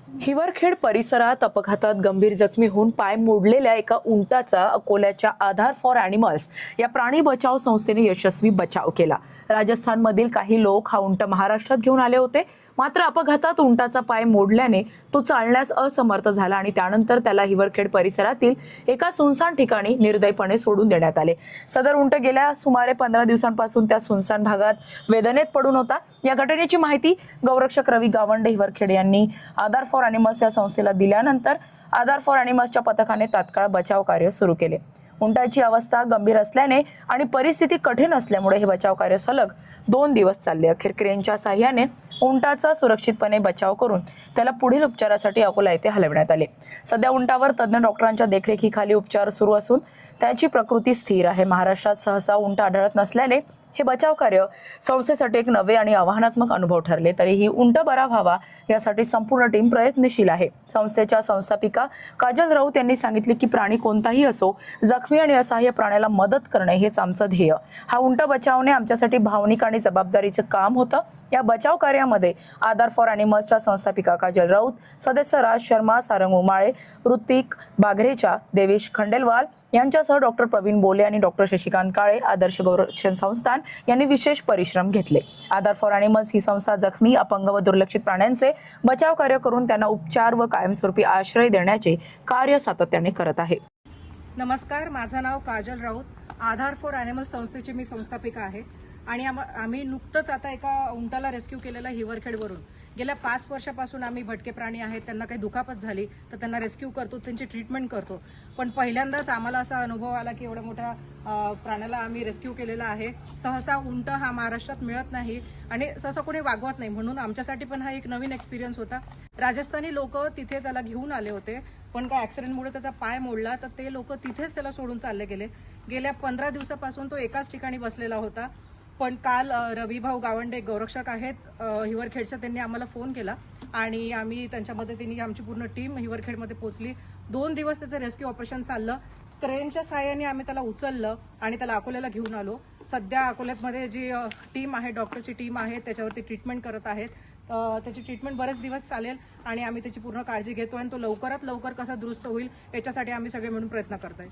हिवरखेड परिसरात अपघातात गंभीर जखमी होऊन पाय मोडलेल्या एका उंटाचा अकोल्याच्या आधार फॉर ॲनिमल्स या प्राणी बचाव संस्थेने यशस्वी बचाव केला। राजस्थानमधील काही लोक हा उंट महाराष्ट्रात घेऊन आले होते, मात्र अपघातात उंटाचा पाय मोडल्याने तो चालण्यास असमर्थ झाला आणि त्यानंतर त्याला हिवरखेड परिसरातील एका सुनसान ठिकाणी निर्दयपणे सोडून देण्यात आले। सदर उंट गेल्या सुमारे 15 दिवसांपासून त्या सुनसान भागात वेदनेत पडून होता। या घटनेची माहिती गौरक्षक रवी गावंडे हिवरखेड यांनी आधार फॉर ॲनिमल्स या संस्थेला दिल्यानंतर आधार फॉर ॲनिमल्सच्या पथकाने तात्काळ बचाव कार्य सुरू केले। उंटाची अवस्था गंभीर असल्याने आणि परिस्थिती कठीण असल्यामुळे हे बचाव कार्य सलग 2 दिवस चालले। अखेर क्रेनच्या साहाय्याने उंटाचा सुरक्षितपणे बचाव करून त्याला पुढील उपचारासाठी अकोला येथे हलवण्यात आले। सध्या उंटावर तज्ञ डॉक्टरांच्या देखरेखीखाली उपचार सुरू असून त्याची प्रकृती स्थिर आहे। महाराष्ट्रात सहसा उंट आढळत नसल्याने हे बचाव कार्य संस्थेसाठी एक नवे आणि आव्हानात्मक अनुभव ठरले। तरीही उंट बरा व्हावा यासाठी संपूर्ण टीम प्रयत्नशील आहे। संस्थेच्या संस्थापिका काजल राऊत यांनी सांगितले की प्राणी कोणताही असो, जखमी आणि असहाय्य प्राण्याला मदत करणे हेच आमचं ध्येय। हा उंट बचावणे आमच्यासाठी भावनिक आणि जबाबदारीचं काम होतं। या बचाव कार्यामध्ये आधार फॉर ॲनिमल्सच्या संस्थापिका काजल राऊत, सदस्य राज शर्मा, सारंग उमाळे, ऋतिक बाघरेचा, देवेश खंडेलवाल यांच्यासह डॉक्टर प्रवीण बोले आणि डॉक्टर शशिकांत काळे, आदर्श गौरक्षण संस्थान यांनी विशेष परिश्रम घेतले। आधार फॉर ॲनिमल्स ही संस्था जखमी, अपंग व दुर्लक्षित प्राण्यांचे बचाव कार्य करून त्यांना उपचार व कायमस्वरूपी आश्रय देण्याचे कार्य सातत्याने करत आहे। नमस्कार, माझं नाव काजल राऊत, आधार फॉर ॲनिमल्स संस्थेची मी संस्थापिका आहे आणि आम्ही नुकतंच आता एका उंटाला रेस्क्यू केलेला हिवरखेडवरून। गेल्या 5 वर्षापासून आम्ही भटके प्राणी आहेत, त्यांना काही दुखापत झाली तर त्यांना रेस्क्यू करतो, त्यांची ट्रीटमेंट करतो। पण पहिल्यांदाच आम्हाला असा अनुभव आला की एवढ्या मोठ्या प्राण्याला आम्ही रेस्क्यू केलेला आहे। सहसा उंट हा महाराष्ट्रात मिळत नाही आणि सहसा कोणी वागवत नाही, म्हणून आमच्यासाठी पण हा एक नवीन एक्सपिरियन्स होता। राजस्थानी लोक तिथे त्याला घेऊन आले होते, पण काय ॲक्सिडेंटमुळे त्याचा पाय मोडला तर ते लोक तिथेच त्याला सोडून चालले गेले। गेल्या 15 दिवसापासून तो एकाच ठिकाणी बसलेला होता। पण काल रविभाऊ गावंडे गौरक्षक आहेत हिवरखेडच्या, त्यांनी आम्हाला फोन केला आणि आम्ही त्यांच्या मदतीने आमची पूर्ण टीम हिवरखेडमध्ये पोहोचली। 2 दिवस त्याचं रेस्क्यू ऑपरेशन चाललं। क्रेनच्या साहाय्याने आम्ही त्याला उचललं आणि त्याला अकोल्याला घेऊन आलो। सध्या अकोल्यामध्ये जी टीम आहे, डॉक्टरची टीम आहे, त्याच्यावरती ट्रीटमेंट करत आहेत। त्याची ट्रीटमेंट बरेच दिवस चालेल आणि आम्ही त्याची पूर्ण काळजी घेतो आणि तो लवकरात लवकर कसा दुरुस्त होईल याच्यासाठी आम्ही सगळे मिळून प्रयत्न करत आहे।